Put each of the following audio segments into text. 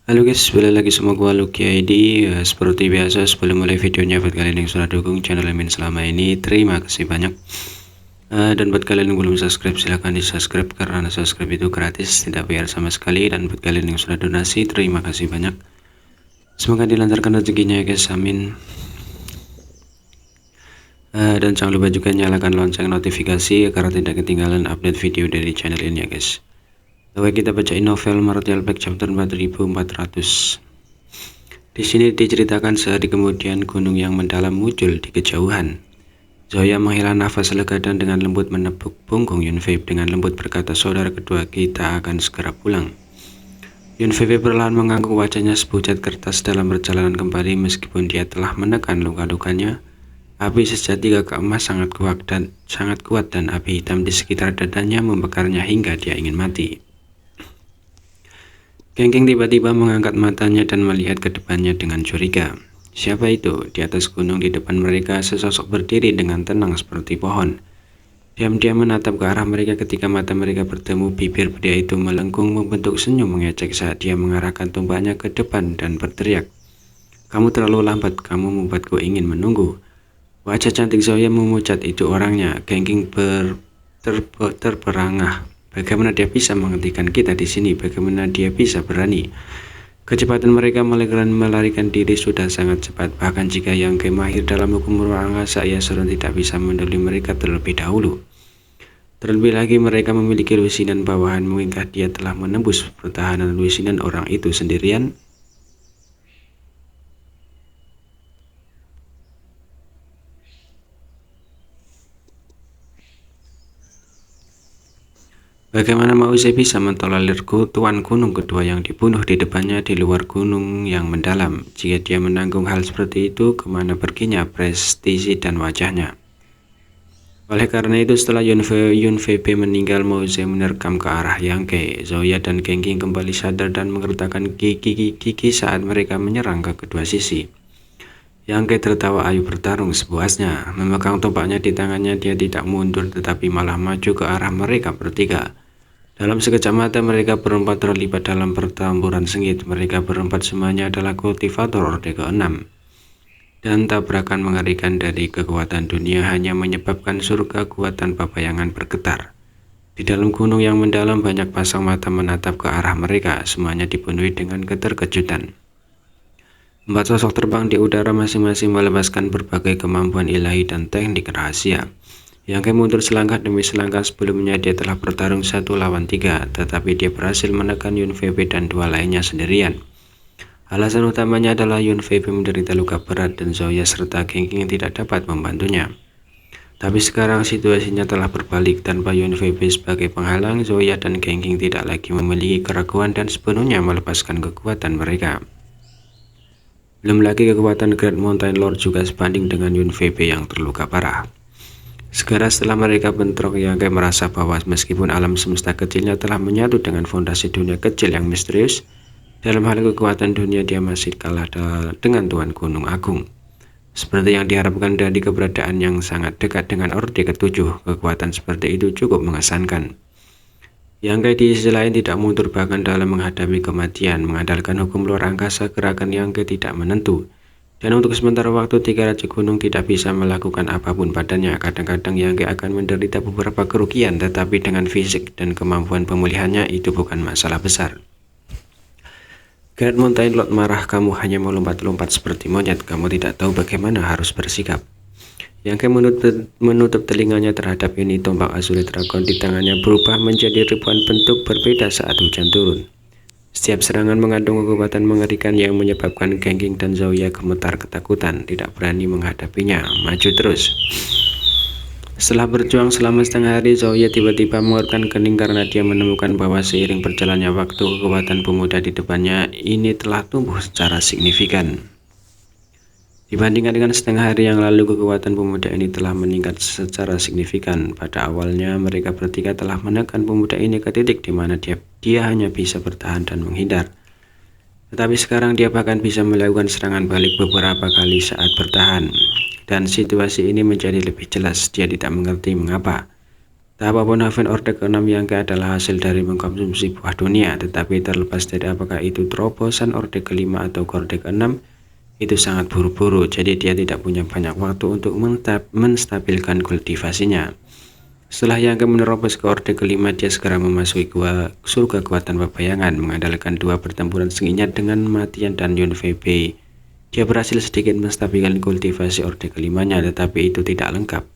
Halo guys, balik lagi sama gua Lucky ID. Seperti biasa sebelum mulai videonya, buat kalian yang sudah dukung channel Min selama ini, terima kasih banyak. Dan buat kalian yang belum subscribe, silahkan di subscribe karena subscribe itu gratis, tidak bayar sama sekali. Dan buat kalian yang sudah donasi, terima kasih banyak. Semoga dilancarkan rezekinya ya guys, amin. Dan jangan lupa juga nyalakan lonceng notifikasi agar tidak ketinggalan update video dari channel ini ya guys. Oke, kita bacain novel Martial Back chapter 4400. Di sini diceritakan sehari kemudian gunung yang mendalam muncul di kejauhan. Zoya menghela nafas lega dan dengan lembut menepuk punggung Yunfei. Dengan lembut berkata, "Saudara kedua, kita akan segera pulang." Yunfei perlahan mengangguk, wajahnya sepucat kertas dalam perjalanan kembali. Meskipun dia telah menekan luka-lukanya, api sejati kakak emas sangat kuat dan api hitam di sekitar dadanya membakarnya hingga dia ingin mati. Kengking tiba-tiba mengangkat matanya dan melihat ke depannya dengan curiga. Siapa itu? Di atas gunung di depan mereka, sesosok berdiri dengan tenang seperti pohon. Diam-diam menatap ke arah mereka. Ketika mata mereka bertemu, bibir pria itu melengkung membentuk senyum mengejek saat dia mengarahkan tombaknya ke depan dan berteriak, "Kamu terlalu lambat, kamu membuatku ingin menunggu." Wajah cantik Zoya memucat, "Itu orangnya." Kengking terperangah. Bagaimana dia bisa menghentikan kita di sini? Bagaimana dia bisa berani? Kecepatan mereka melarikan diri sudah sangat cepat. Bahkan jika Yang mahir dalam hukum ruang angkasa, ia serun tidak bisa mendahului mereka terlebih dahulu. Terlebih lagi mereka memiliki lusinan bawahan. Mungkinkah dia telah menembus pertahanan lusinan orang itu sendirian? Bagaimana mau saya bisa mentolerir tuan gunung kedua yang dibunuh di depannya di luar gunung yang mendalam? Jika dia menanggung hal seperti itu, kemana perginya prestisi dan wajahnya? Oleh karena itu, setelah Yunfei meninggal, Mose menerkam ke arah Yang. Zoya dan Kengking kembali sadar dan mengertakkan gigi saat mereka menyerang ke kedua sisi. Yang tertawa ayu bertarung sepuasnya. Memegang tombaknya di tangannya, dia tidak mundur tetapi malah maju ke arah mereka bertiga. Dalam sekejap mata mereka berempat terlibat dalam pertempuran sengit. Mereka berempat semuanya adalah kultivator Orde ke-6. Dan tabrakan mengerikan dari kekuatan dunia hanya menyebabkan surga kuat tanpa bayangan bergetar. Di dalam gunung yang mendalam banyak pasang mata menatap ke arah mereka. Semuanya dipenuhi dengan keterkejutan. 4 sosok terbang di udara masing-masing melepaskan berbagai kemampuan ilahi dan teknik rahasia. Yang mundur selangkah demi selangkah. Sebelumnya dia telah bertarung 1 lawan 3, tetapi dia berhasil menekan Yunfei dan dua lainnya sendirian. Alasan utamanya adalah Yunfei menderita luka berat dan Zoya serta Kengking tidak dapat membantunya. Tapi sekarang situasinya telah berbalik. Tanpa Yunfei sebagai penghalang, Zoya dan Kengking tidak lagi memiliki keraguan dan sepenuhnya melepaskan kekuatan mereka. Belum lagi kekuatan Great Mountain Lord juga sebanding dengan Yunfei yang terluka parah. Segera setelah mereka bentrok, Yang merasa bahwa meskipun alam semesta kecilnya telah menyatu dengan fondasi dunia kecil yang misterius, dalam hal kekuatan dunia dia masih kalah dengan Tuan Gunung Agung. Seperti yang diharapkan dari keberadaan yang sangat dekat dengan Orde ke-7, kekuatan seperti itu cukup mengesankan. Yang di sisi lain tidak mundur bahkan dalam menghadapi kematian. Mengandalkan hukum luar angkasa, gerakan Yang tidak menentu. Dan untuk sementara waktu, 3 Raja Gunung tidak bisa melakukan apapun padanya. Kadang-kadang Yang akan menderita beberapa kerugian, tetapi dengan fisik dan kemampuan pemulihannya itu bukan masalah besar. Great Mountain Lord marah, "Kamu hanya melompat-lompat seperti monyet, kamu tidak tahu bagaimana harus bersikap." Yang menutup telinganya terhadap ini. Tombak Azure Dragon di tangannya berubah menjadi ribuan bentuk berbeda saat hujan turun. Setiap serangan mengandung kekuatan mengerikan yang menyebabkan Kengking dan Zoya gemetar ketakutan, tidak berani menghadapinya. Maju terus. Setelah berjuang selama setengah hari, Zoya tiba-tiba mengeluarkan kening karena dia menemukan bahwa seiring berjalannya waktu, kekuatan pemuda di depannya ini telah tumbuh secara signifikan. Dibandingkan dengan setengah hari yang lalu, kekuatan pemuda ini telah meningkat secara signifikan. Pada awalnya, mereka bertiga telah menekan pemuda ini ke titik di mana dia hanya bisa bertahan dan menghindar. Tetapi sekarang dia bahkan bisa melakukan serangan balik beberapa kali saat bertahan. Dan situasi ini menjadi lebih jelas. Dia tidak mengerti mengapa. Tak apapun Haven Orde ke-6 yang adalah hasil dari mengkonsumsi buah dunia, tetapi terlepas dari apakah itu terobosan Orde ke-5 atau Orde ke-6, itu sangat buru-buru, jadi dia tidak punya banyak waktu untuk menstabilkan kultivasinya. Setelah yang menerobos ke Orde ke-5, dia segera memasuki surga kekuatan pebayangan, mengandalkan 2 pertempuran sengitnya dengan Matian dan Yun Fei. Dia berhasil sedikit menstabilkan kultivasi Orde ke-5-nya, tetapi itu tidak lengkap.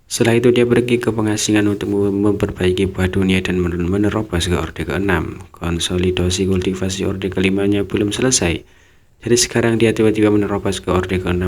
Setelah itu dia pergi ke pengasingan untuk memperbaiki buah dunia dan menerobos ke Orde ke-6. Konsolidasi kultivasi Orde ke-5-nya belum selesai, jadi sekarang dia tiba-tiba menerobos ke Orde ke-6